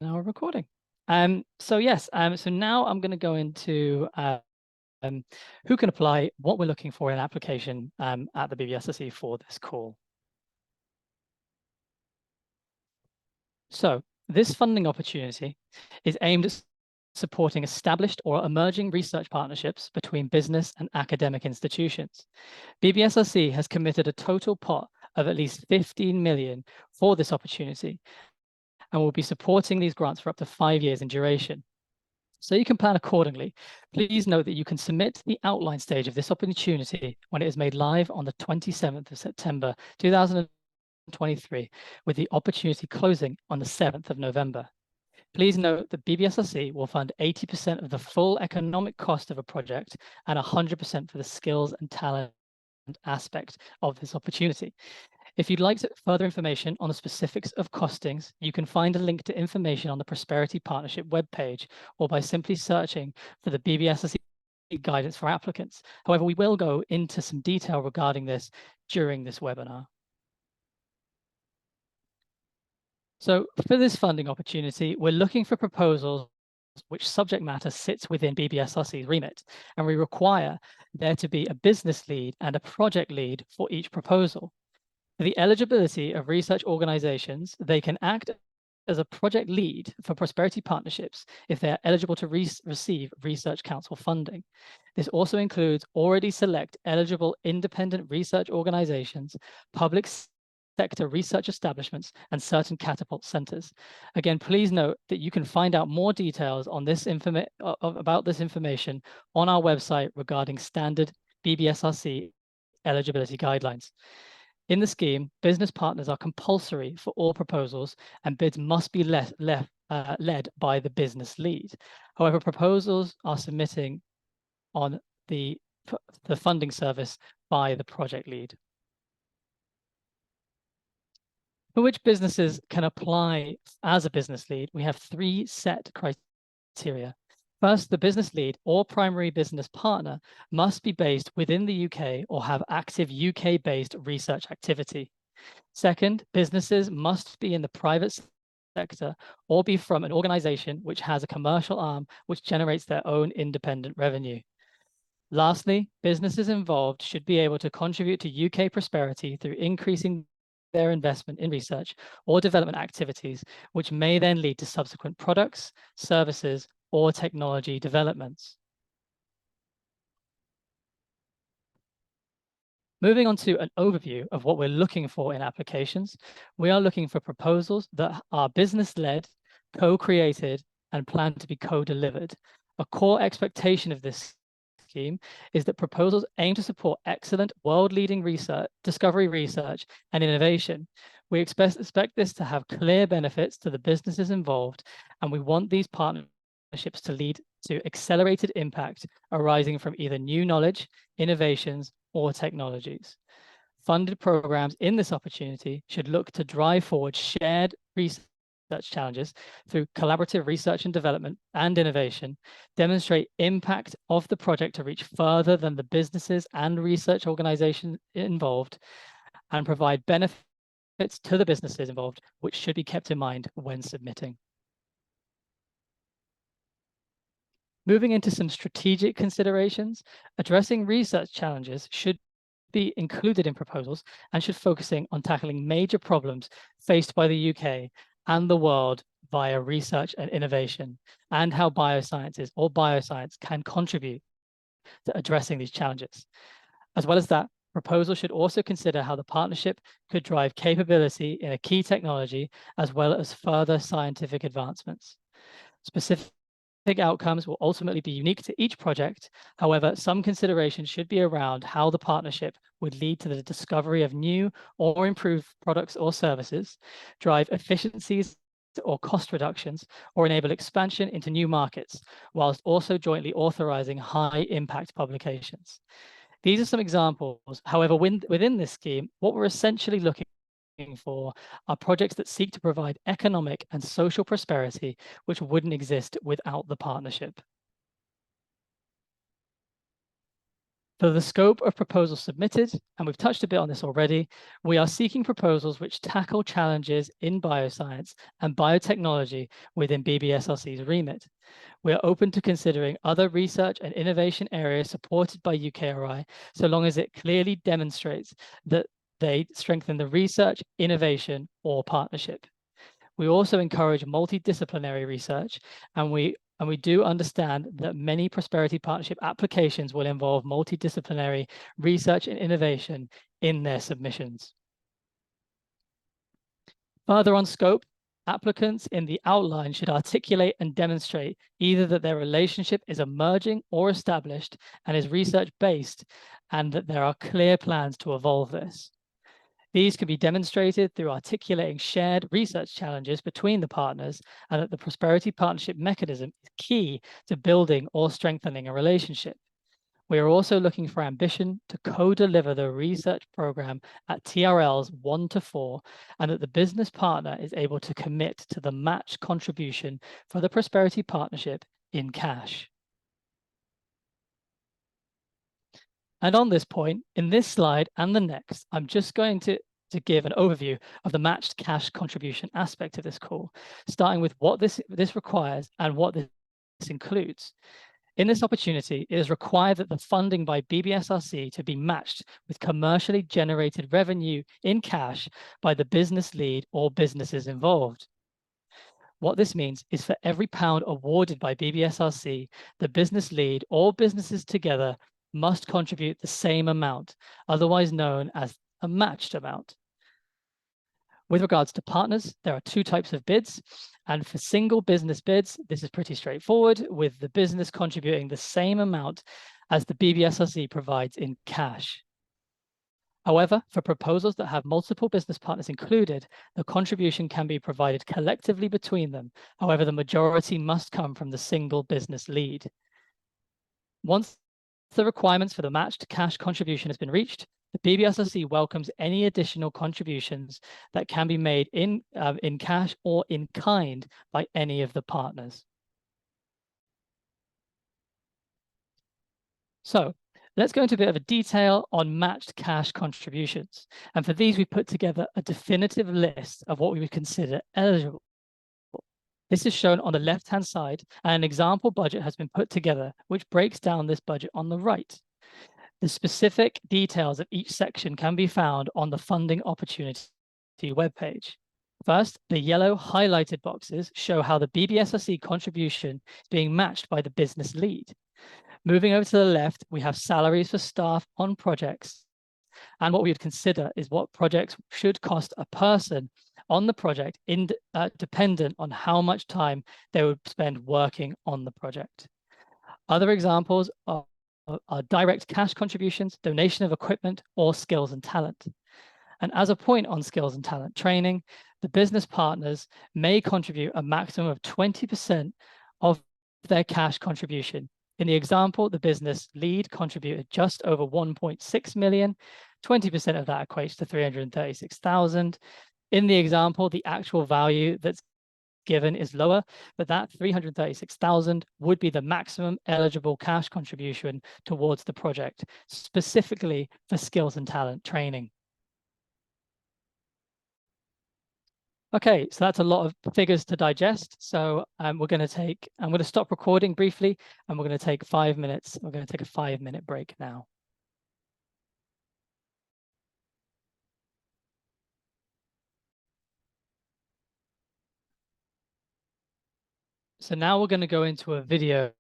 Now we're recording. So now I'm going to go into who can apply, what we're looking for in an application at the BBSRC for this call. So this funding opportunity is aimed at supporting established or emerging research partnerships between business and academic institutions. BBSRC has committed a total pot of at least 15 million for this opportunity, and will be supporting these grants for up to 5 years in duration. So you can plan accordingly. Please note that you can submit the outline stage of this opportunity when it is made live on the 27th of September 2023, with the opportunity closing on the 7th of November. Please note that BBSRC will fund 80% of the full economic cost of a project and 100% for the skills and talent aspect of this opportunity. If you'd like further information on the specifics of costings, you can find a link to information on the Prosperity Partnership webpage, or by simply searching for the BBSRC guidance for applicants. However, we will go into some detail regarding this during this webinar. So for this funding opportunity, we're looking for proposals which subject matter sits within BBSRC's remit, and we require there to be a business lead and a project lead for each proposal. For the eligibility of research organizations, they can act as a project lead for prosperity partnerships if they are eligible to receive Research Council funding. This also includes already select eligible independent research organizations, public sector research establishments, and certain catapult centers. Again, please note that you can find out more details on this about this information on our website regarding standard BBSRC eligibility guidelines. In the scheme, business partners are compulsory for all proposals, and bids must be led by the business lead. However, proposals are submitting on the funding service by the project lead. For which businesses can apply as a business lead, we have 3 set criteria. First, the business lead or primary business partner must be based within the UK or have active UK-based research activity. Second, businesses must be in the private sector or be from an organization which has a commercial arm which generates their own independent revenue. Lastly, businesses involved should be able to contribute to UK prosperity through increasing their investment in research or development activities, which may then lead to subsequent products, services, or technology developments. Moving on to an overview of what we're looking for in applications, we are looking for proposals that are business-led, co-created, and planned to be co-delivered. A core expectation of this scheme is that proposals aim to support excellent world-leading research, discovery research, and innovation. We expect this to have clear benefits to the businesses involved, and we want these partnerships to lead to accelerated impact arising from either new knowledge, innovations, or technologies. Funded programs in this opportunity should look to drive forward shared research challenges through collaborative research and development and innovation, demonstrate impact of the project to reach further than the businesses and research organizations involved, and provide benefits to the businesses involved, which should be kept in mind when submitting. Moving into some strategic considerations, addressing research challenges should be included in proposals and should focusing on tackling major problems faced by the UK and the world via research and innovation, and how biosciences or bioscience can contribute to addressing these challenges. As well as that, proposals should also consider how the partnership could drive capability in a key technology, as well as further scientific advancements. Specific outcomes will ultimately be unique to each project. However, some consideration should be around how the partnership would lead to the discovery of new or improved products or services, drive efficiencies or cost reductions, or enable expansion into new markets, whilst also jointly authorizing high impact publications. These are some examples. However, within this scheme, what we're essentially looking for are projects that seek to provide economic and social prosperity, which wouldn't exist without the partnership. For the scope of proposals submitted, and we've touched a bit on this already, we are seeking proposals which tackle challenges in bioscience and biotechnology within BBSRC's remit. We are open to considering other research and innovation areas supported by UKRI, so long as it clearly demonstrates that they strengthen the research, innovation, or partnership. We also encourage multidisciplinary research, and we do understand that many Prosperity Partnership applications will involve multidisciplinary research and innovation in their submissions. Further on scope, applicants in the outline should articulate and demonstrate either that their relationship is emerging or established and is research-based, and that there are clear plans to evolve this. These can be demonstrated through articulating shared research challenges between the partners, and that the Prosperity Partnership mechanism is key to building or strengthening a relationship. We are also looking for ambition to co-deliver the research program at TRLs 1 to 4, and that the business partner is able to commit to the matched contribution for the Prosperity Partnership in cash. And on this point, in this slide and the next, I'm just going to give an overview of the matched cash contribution aspect of this call, starting with what this requires and what this includes. In this opportunity, it is required that the funding by BBSRC to be matched with commercially generated revenue in cash by the business lead or businesses involved. What this means is for every pound awarded by BBSRC, the business lead or businesses together must contribute the same amount, otherwise known as a matched amount. With regards to partners, there are two types of bids, and for single business bids, this is pretty straightforward, with the business contributing the same amount as the BBSRC provides in cash. However, for proposals that have multiple business partners included, the contribution can be provided collectively between them. However, the majority must come from the single business lead. Once the requirements for the matched cash contribution has been reached, the BBSRC welcomes any additional contributions that can be made in cash or in kind by any of the partners. So let's go into a bit of a detail on matched cash contributions. And for these, we put together a definitive list of what we would consider eligible. This is shown on the left-hand side, and an example budget has been put together, which breaks down this budget on the right. The specific details of each section can be found on the funding opportunity webpage. First, the yellow highlighted boxes show how the BBSRC contribution is being matched by the business lead. Moving over to the left, we have salaries for staff on projects. And what we would consider is what projects should cost a person on the project, dependent on how much time they would spend working on the project. Other examples are direct cash contributions, donation of equipment, or skills and talent. And as a point on skills and talent training, the business partners may contribute a maximum of 20% of their cash contribution. In the example, the business lead contributed just over 1.6 million. 20% of that equates to 336,000. In the example, the actual value that's given is lower, but that 336,000 would be the maximum eligible cash contribution towards the project, specifically for skills and talent training. Okay, so that's a lot of figures to digest. So I'm going to stop recording briefly, and we're going to take 5 minutes. We're going to take a 5-minute break now. So now we're going to go into a video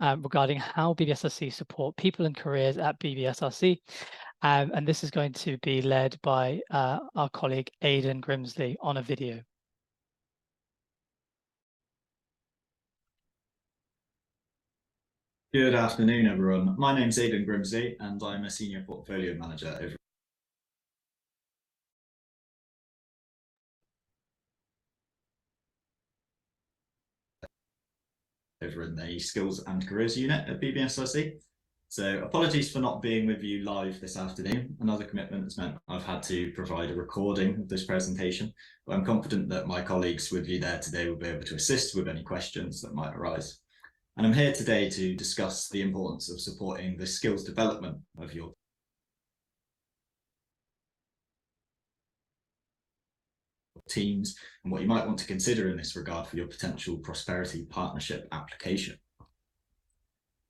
regarding how BBSRC support people and careers at BBSRC. And this is going to be led by our colleague Aidan Grimsley on a video. Good afternoon, everyone. My name's Aidan Grimsley, and I'm a Senior Portfolio Manager over in the Skills and Careers Unit at BBSRC. So apologies for not being with you live this afternoon. Another commitment has meant I've had to provide a recording of this presentation, but I'm confident that my colleagues with you there today will be able to assist with any questions that might arise. And I'm here today to discuss the importance of supporting the skills development of your teams and what you might want to consider in this regard for your potential Prosperity Partnership application.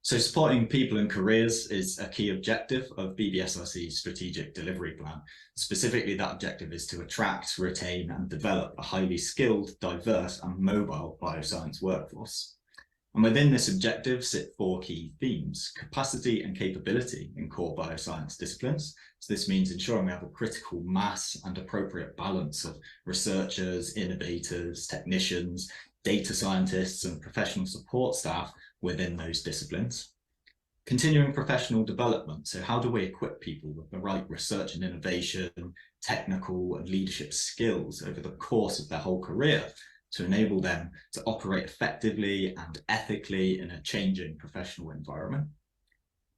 So supporting people and careers is a key objective of BBSRC's strategic delivery plan. Specifically, that objective is to attract, retain, and develop a highly skilled, diverse, and mobile bioscience workforce. And within this objective sit 4 key themes: capacity and capability in core bioscience disciplines. So this means ensuring we have a critical mass and appropriate balance of researchers, innovators, technicians, data scientists, and professional support staff within those disciplines. Continuing professional development. So how do we equip people with the right research and innovation, technical and leadership skills over the course of their whole career to enable them to operate effectively and ethically in a changing professional environment?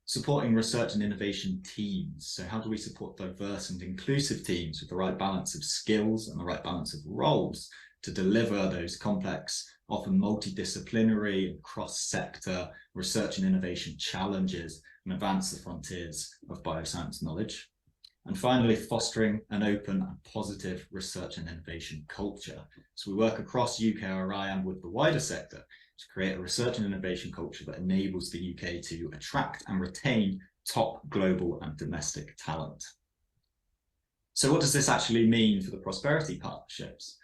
Supporting research and innovation teams. So how do we support diverse and inclusive teams with the right balance of skills and the right balance of roles to deliver those complex, often multidisciplinary and cross-sector research and innovation challenges and advance the frontiers of bioscience knowledge? And finally, fostering an open and positive research and innovation culture. So we work across UKRI and with the wider sector to create a research and innovation culture that enables the UK to attract and retain top global and domestic talent. So what does this actually mean for the Prosperity Partnerships?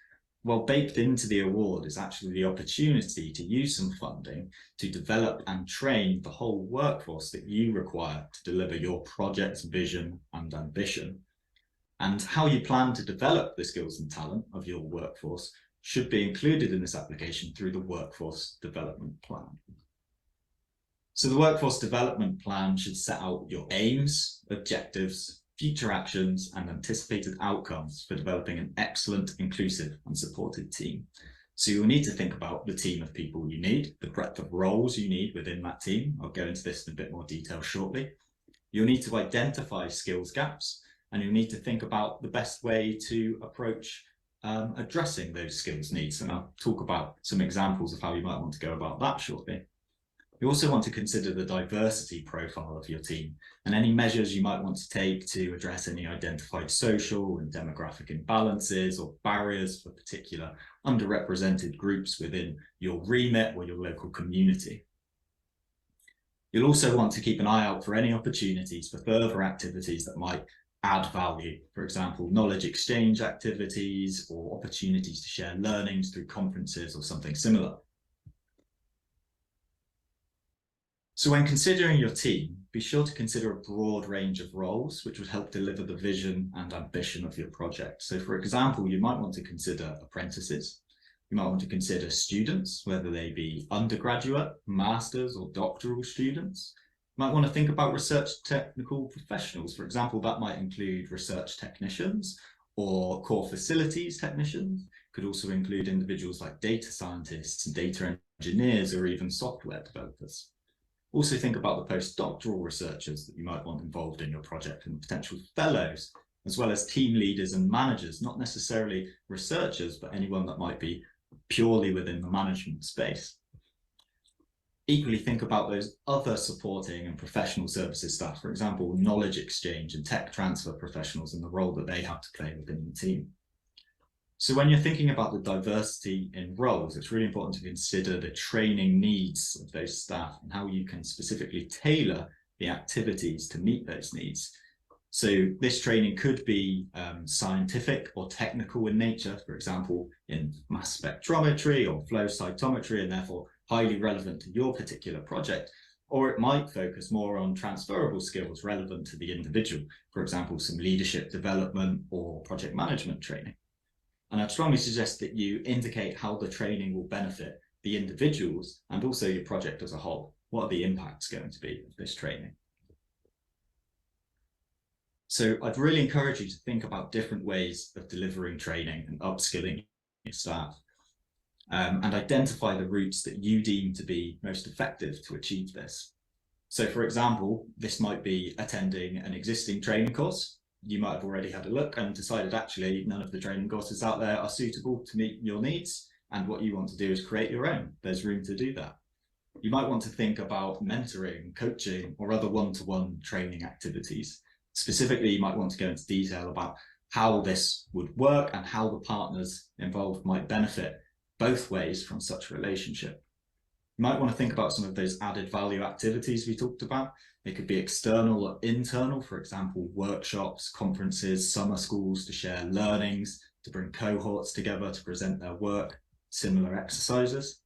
Well, baked into the award is actually the opportunity to use some funding to develop and train the whole workforce that you require to deliver your project's vision and ambition. And how you plan to develop the skills and talent of your workforce should be included in this application through the Workforce Development Plan. So the Workforce Development Plan should set out your aims, objectives, future actions, and anticipated outcomes for developing an excellent, inclusive, and supported team. So you'll need to think about the team of people you need, the breadth of roles you need within that team. I'll go into this in a bit more detail shortly. You'll need to identify skills gaps, and you'll need to think about the best way to approach addressing those skills needs. And I'll talk about some examples of how you might want to go about that shortly. You also want to consider the diversity profile of your team and any measures you might want to take to address any identified social and demographic imbalances or barriers for particular underrepresented groups within your remit or your local community. You'll also want to keep an eye out for any opportunities for further activities that might add value. For example, knowledge exchange activities or opportunities to share learnings through conferences or something similar. So when considering your team, be sure to consider a broad range of roles which would help deliver the vision and ambition of your project. So for example, you might want to consider apprentices. You might want to consider students, whether they be undergraduate, master's or doctoral students. You might want to think about research technical professionals. For example, that might include research technicians or core facilities technicians. Could also include individuals like data scientists, data engineers, or even software developers. Also think about the postdoctoral researchers that you might want involved in your project and potential fellows, as well as team leaders and managers, not necessarily researchers, but anyone that might be purely within the management space. Equally, think about those other supporting and professional services staff, for example, knowledge exchange and tech transfer professionals and the role that they have to play within the team. So when you're thinking about the diversity in roles, it's really important to consider the training needs of those staff and how you can specifically tailor the activities to meet those needs. So this training could be scientific or technical in nature, for example, in mass spectrometry or flow cytometry, and therefore highly relevant to your particular project. Or it might focus more on transferable skills relevant to the individual, for example, some leadership development or project management training. And I'd strongly suggest that you indicate how the training will benefit the individuals and also your project as a whole. What are the impacts going to be of this training? So I'd really encourage you to think about different ways of delivering training and upskilling your staff, and identify the routes that you deem to be most effective to achieve this. So for example, this might be attending an existing training course. You might have already had a look and decided actually none of the training courses out there are suitable to meet your needs, and what you want to do is create your own. There's room to do that. you might want to think about mentoring, coaching, or other one-to-one training activities. Specifically, you might want to go into detail about how this would work and how the partners involved might benefit both ways from such a relationship. You might want to think about some of those added value activities we talked about. They could be external or internal, for example, workshops, conferences, summer schools to share learnings, to bring cohorts together to present their work, similar exercises.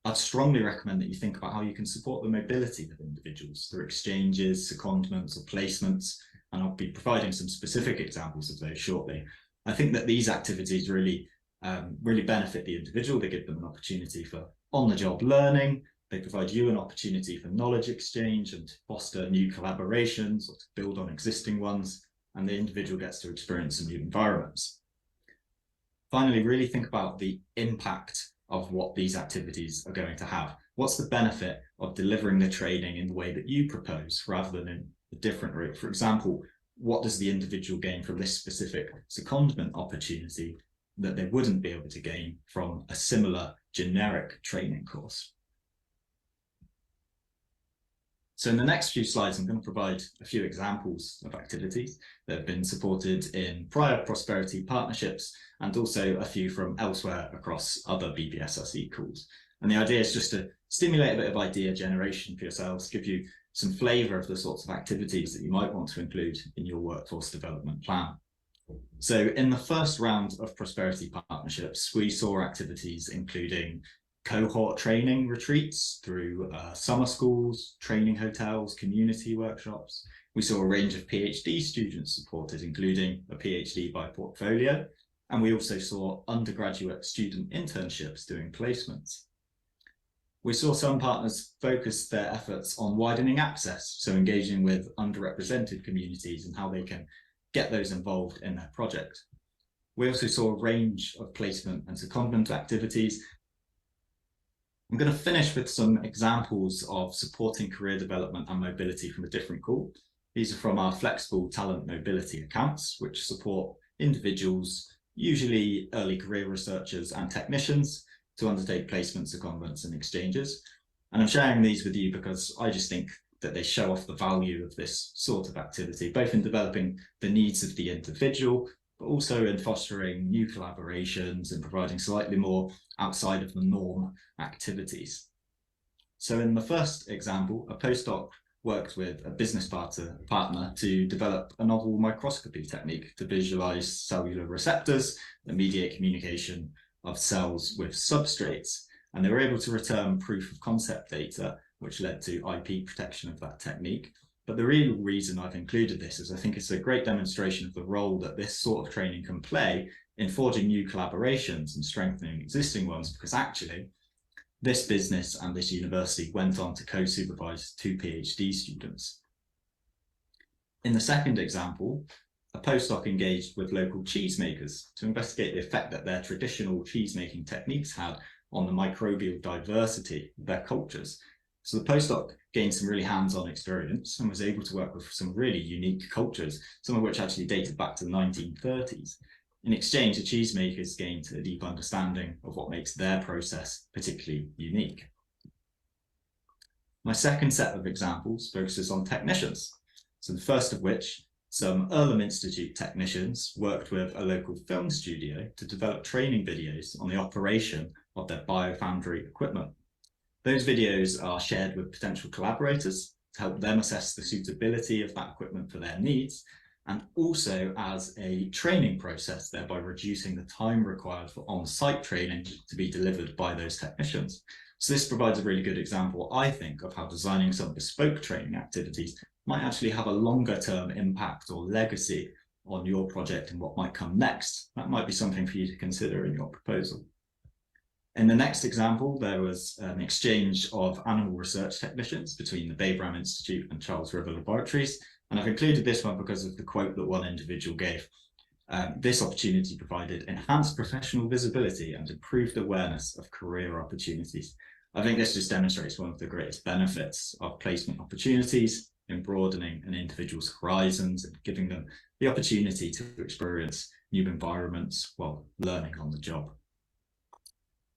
I'd strongly recommend that you think about how you can support the mobility of individuals through exchanges, secondments, or placements, and I'll be providing some specific examples of those shortly. I think that these activities really benefit the individual. They give them an opportunity for on-the-job learning. They provide you an opportunity for knowledge exchange and to foster new collaborations or to build on existing ones, and the individual gets to experience some new environments. Finally, really think about the impact of what these activities are going to have. What's the benefit of delivering the training in the way that you propose rather than in a different route? For example, what does the individual gain from this specific secondment opportunity that they wouldn't be able to gain from a similar generic training course? So in the next few slides, I'm going to provide a few examples of activities that have been supported in prior prosperity partnerships and also a few from elsewhere across other BBSRC calls. And the idea is just to stimulate a bit of idea generation for yourselves, give you some flavour of the sorts of activities that you might want to include in your workforce development plan. So in the first round of prosperity partnerships, we saw activities including cohort training retreats through summer schools, training hotels, community workshops. We saw a range of PhD students supported, including a PhD by portfolio, and we also saw undergraduate student internships doing placements. We saw some partners focus their efforts on widening access, so engaging with underrepresented communities and how they can get those involved in their project. We also saw a range of placement and secondment activities. I'm going to finish with some examples of supporting career development and mobility from a different call. These are from our flexible talent mobility accounts, which support individuals, usually early career researchers and technicians, to undertake placements, secondments, and exchanges. And I'm sharing these with you because I just think that they show off the value of this sort of activity, both in developing the needs of the individual, but also in fostering new collaborations and providing slightly more outside of the norm activities. So in the first example, a postdoc worked with a business partner to develop a novel microscopy technique to visualize cellular receptors that mediate communication of cells with substrates. And they were able to return proof of concept data, which led to IP protection of that technique. But the real reason I've included this is I think it's a great demonstration of the role that this sort of training can play in forging new collaborations and strengthening existing ones, because actually this business and this university went on to co-supervise 2 PhD students. In the second example, a postdoc engaged with local cheesemakers to investigate the effect that their traditional cheesemaking techniques had on the microbial diversity of their cultures. So the postdoc gained some really hands-on experience and was able to work with some really unique cultures, some of which actually dated back to the 1930s. In exchange, the cheesemakers gained a deep understanding of what makes their process particularly unique. My second set of examples focuses on technicians. So the first of which, some Earlham Institute technicians worked with a local film studio to develop training videos on the operation of their biofoundry equipment. Those videos are shared with potential collaborators to help them assess the suitability of that equipment for their needs, and also as a training process, thereby reducing the time required for on-site training to be delivered by those technicians. So this provides a really good example, I think, of how designing some bespoke training activities might actually have a longer-term impact or legacy on your project and what might come next. That might be something for you to consider in your proposal. In the next example, there was an exchange of animal research technicians between the Babraham Institute and Charles River Laboratories. And I've included this one because of the quote that one individual gave. This opportunity provided enhanced professional visibility and improved awareness of career opportunities. I think this just demonstrates one of the greatest benefits of placement opportunities in broadening an individual's horizons and giving them the opportunity to experience new environments while learning on the job.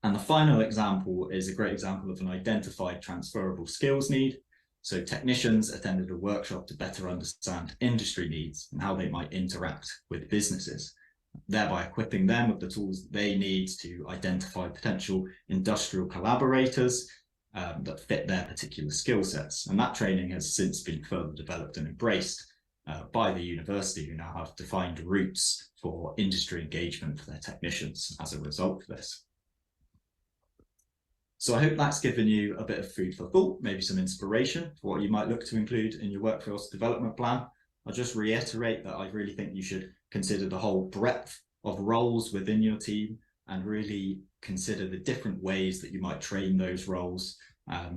And the final example is a great example of an identified transferable skills need. So technicians attended a workshop to better understand industry needs and how they might interact with businesses, thereby equipping them with the tools they need to identify potential industrial collaborators that fit their particular skill sets. And that training has since been further developed and embraced by the university, who now have defined routes for industry engagement for their technicians as a result of this. So I hope that's given you a bit of food for thought, maybe some inspiration for what you might look to include in your workforce development plan. I'll just reiterate that I really think you should consider the whole breadth of roles within your team and really consider the different ways that you might train those roles,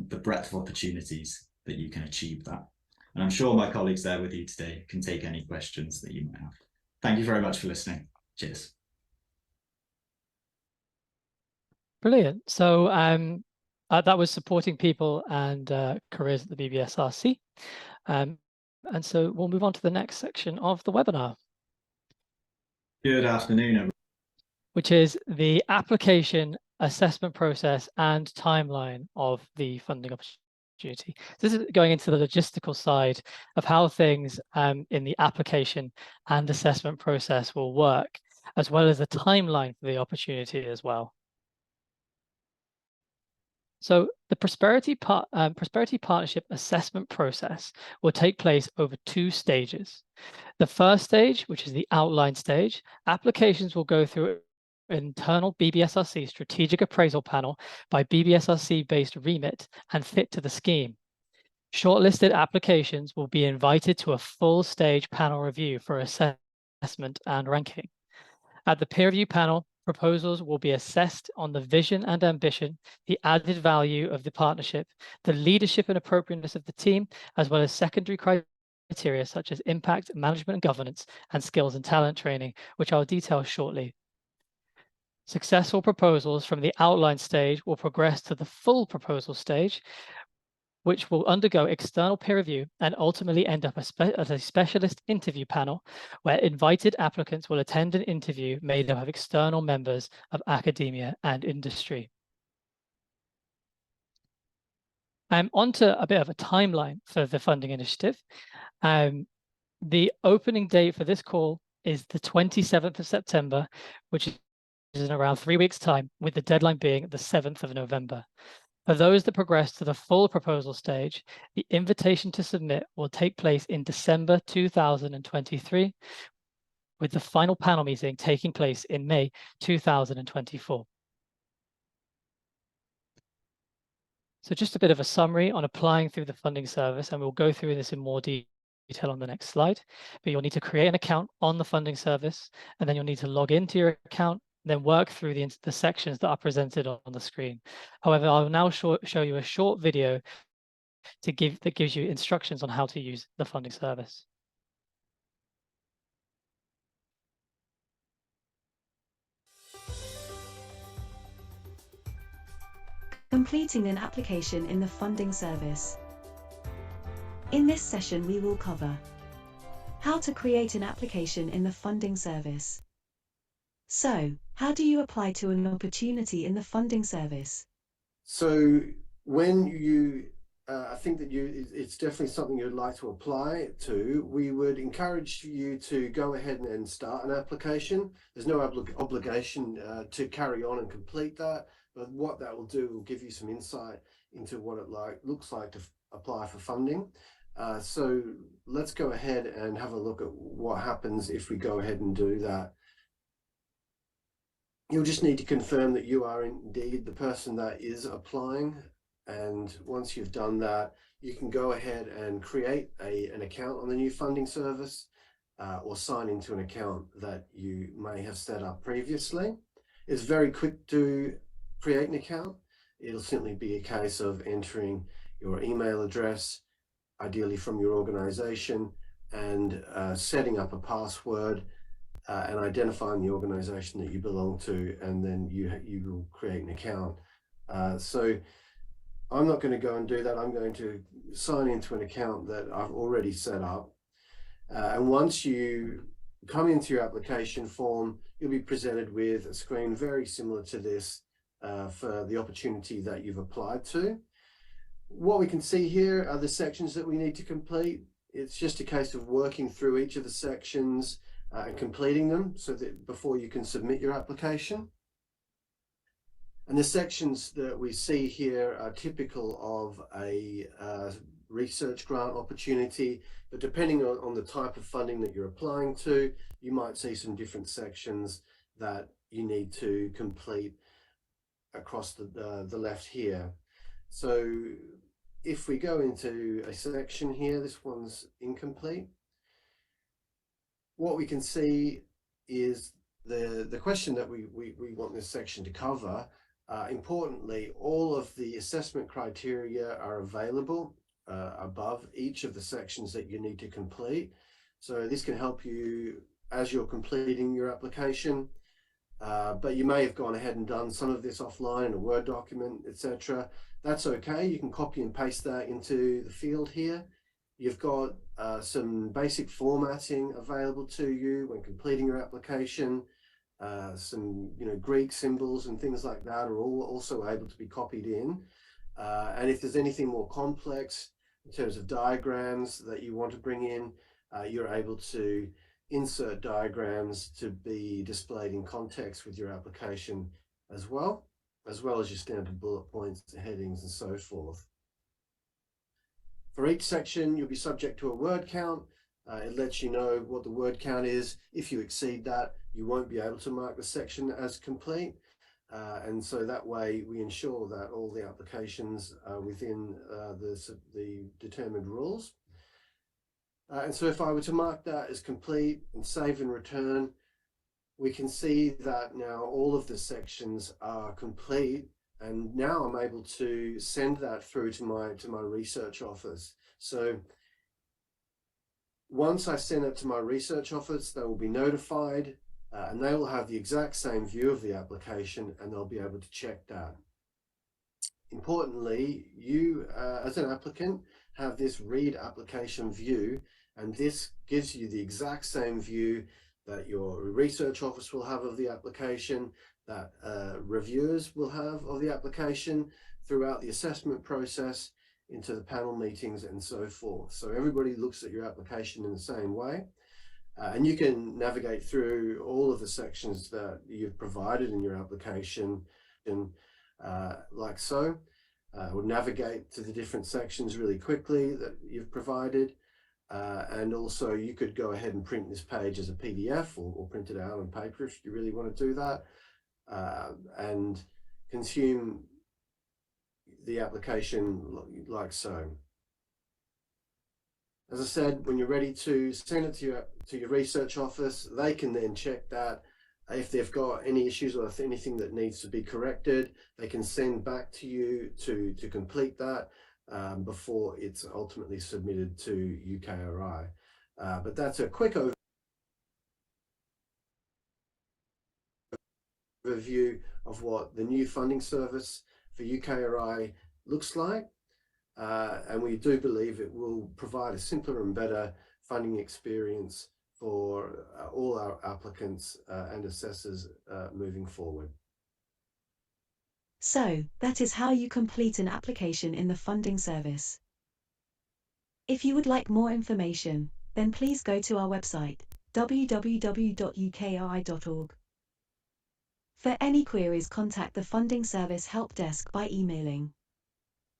the breadth of opportunities that you can achieve that. And I'm sure my colleagues there with you today can take any questions that you might have. Thank you very much for listening. Cheers. Brilliant. So that was supporting people and careers at the BBSRC. And so we'll move on to the next section of the webinar. Good afternoon, everyone. Which is the application, assessment process and timeline of the funding opportunity. This is going into the logistical side of how things in the application and assessment process will work, as well as the timeline for the opportunity as well. So the Prosperity Partnership assessment process will take place over 2 stages. The first stage, which is the outline stage, applications will go through an internal BBSRC strategic appraisal panel by BBSRC-based remit and fit to the scheme. Shortlisted applications will be invited to a full stage panel review for assessment and ranking. At the peer review panel, proposals will be assessed on the vision and ambition, the added value of the partnership, the leadership and appropriateness of the team, as well as secondary criteria such as impact, management and governance, and skills and talent training, which I'll detail shortly. Successful proposals from the outline stage will progress to the full proposal stage, which will undergo external peer review and ultimately end up as a specialist interview panel where invited applicants will attend an interview made up of external members of academia and industry. On to a bit of a timeline for the funding initiative. The opening date for this call is the 27th of September, which is in around 3 weeks' time, with the deadline being the 7th of November. For those that progress to the full proposal stage, the invitation to submit will take place in December 2023, with the final panel meeting taking place in May 2024. So just a bit of a summary on applying through the funding service, and we'll go through this in more detail on the next slide. But you'll need to create an account on the funding service, and then you'll need to log into your account, then work through the sections that are presented on the screen. However, I will now show you a short video that gives you instructions on how to use the funding service. Completing an application in the funding service. In this session, we will cover how to create an application in the funding service. So, how do you apply to an opportunity in the funding service? So when you, I think that it's definitely something you'd like to apply to, we would encourage you to go ahead and start an application. There's no obligation to carry on and complete that, but what that will do will give you some insight into what it looks like to apply for funding. So let's go ahead and have a look at what happens if we go ahead and do that. You'll just need to confirm that you are indeed the person that is applying. And once you've done that, you can go ahead and create an account on the new funding service or sign into an account that you may have set up previously. It's very quick to create an account. It'll simply be a case of entering your email address, ideally from your organization, and setting up a password and identifying the organization that you belong to, and then you will create an account. So I'm not going to go and do that. I'm going to sign into an account that I've already set up. And once you come into your application form, you'll be presented with a screen very similar to this. for the opportunity that you've applied to. What we can see here are the sections that we need to complete. It's just a case of working through each of the sections and completing them so that before you can submit your application. And the sections that we see here are typical of a research grant opportunity, but depending on the type of funding that you're applying to, you might see some different sections that you need to complete across the left here. So if we go into a section here, this one's incomplete. What we can see is the question that we want this section to cover. Importantly, all of the assessment criteria are available above each of the sections that you need to complete. So this can help you as you're completing your application. But you may have gone ahead and done some of this offline in a Word document, etc. That's okay. You can copy and paste that into the field here. You've got some basic formatting available to you when completing your application. Some Greek symbols and things like that are all also able to be copied in. And if there's anything more complex in terms of diagrams that you want to bring in, you're able to insert diagrams to be displayed in context with your application as well as your standard bullet points, headings, and so forth. For each section, you'll be subject to a word count. It lets you know what the word count is. If you exceed that, you won't be able to mark the section as complete. And so that way we ensure that all the applications are within the determined rules. And so if I were to mark that as complete and save and return, we can see that now all of the sections are complete, and now I'm able to send that through to my research office. So once I send it to my research office, they will be notified and they will have the exact same view of the application, and they'll be able to check that. Importantly, you as an applicant have this read application view, and this gives you the exact same view that your research office will have of the application, that reviewers will have of the application throughout the assessment process, into the panel meetings and so forth. So everybody looks at your application in the same way. And you can navigate through all of the sections that you've provided in your application, and like so. We'll navigate to the different sections really quickly that you've provided. And also you could go ahead and print this page as a PDF or print it out on paper if you really want to do that, and consume the application like so. As I said, when you're ready to send it to your research office, they can then check that. If they've got any issues or if anything that needs to be corrected, they can send back to you to complete that before it's ultimately submitted to UKRI. But that's a quick overview of what the new funding service for UKRI looks like. And we do believe it will provide a simpler and better funding experience for all our applicants and assessors moving forward. So, that is how you complete an application in the funding service. If you would like more information, then please go to our website, www.ukri.org. For any queries, contact the Funding Service Help Desk by emailing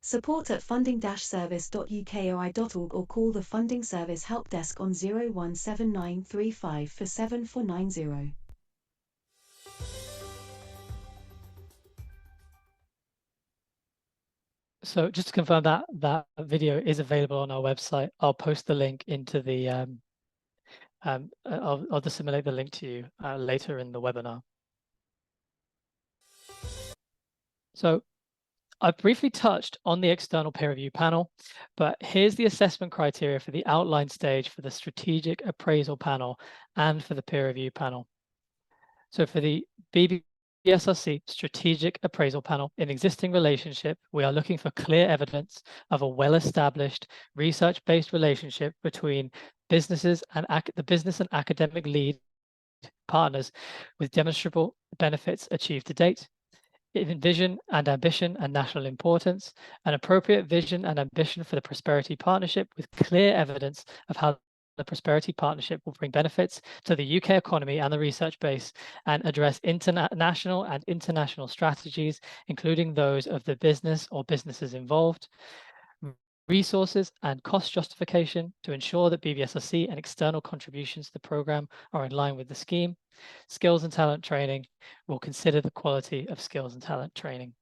support@funding-service.ukri.org or call the Funding Service Help Desk on 017935 7490. So just to confirm that video is available on our website. I'll post the link into the, I'll disseminate the link to you later in the webinar. So I've briefly touched on the external peer review panel, but here's the assessment criteria for the outline stage for the strategic appraisal panel and for the peer review panel. So for the BBSRC strategic appraisal panel, in existing relationship, we are looking for clear evidence of a well-established research-based relationship between businesses and the business and academic lead partners with demonstrable benefits achieved to date. vision and ambition and national importance, an appropriate vision and ambition for the Prosperity Partnership with clear evidence of how the Prosperity Partnership will bring benefits to the UK economy and the research base, and address national and international strategies, including those of the business or businesses involved, resources and cost justification to ensure that BBSRC and external contributions to the programme are in line with the scheme. Skills and talent training will consider the quality of skills and talent training.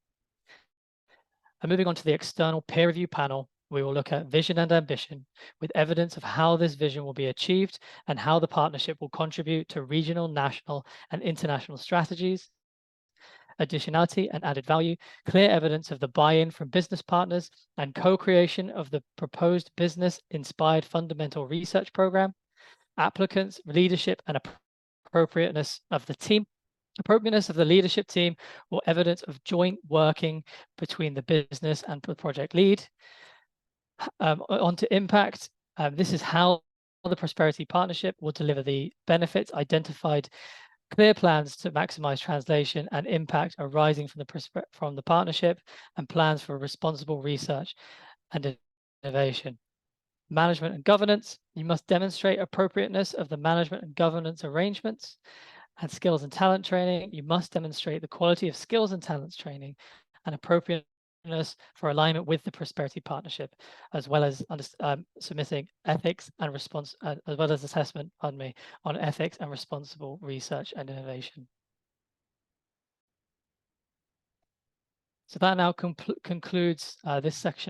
And moving on to the external peer review panel, we will look at vision and ambition with evidence of how this vision will be achieved and how the partnership will contribute to regional, national, and international strategies. Additionality and added value, clear evidence of the buy-in from business partners and co-creation of the proposed business-inspired fundamental research program. Applicants, leadership, and appropriateness of the team. Appropriateness of the leadership team or evidence of joint working between the business and the project lead. On to impact. This is how the Prosperity Partnership will deliver the benefits identified, clear plans to maximize translation and impact arising from the partnership, and plans for responsible research and innovation. Management and governance. You must demonstrate appropriateness of the management and governance arrangements. And skills and talent training. You must demonstrate the quality of skills and talents training and appropriateness for alignment with the Prosperity Partnership, as well as submitting ethics and as well as assessment, on ethics and responsible research and innovation. So that now concludes this section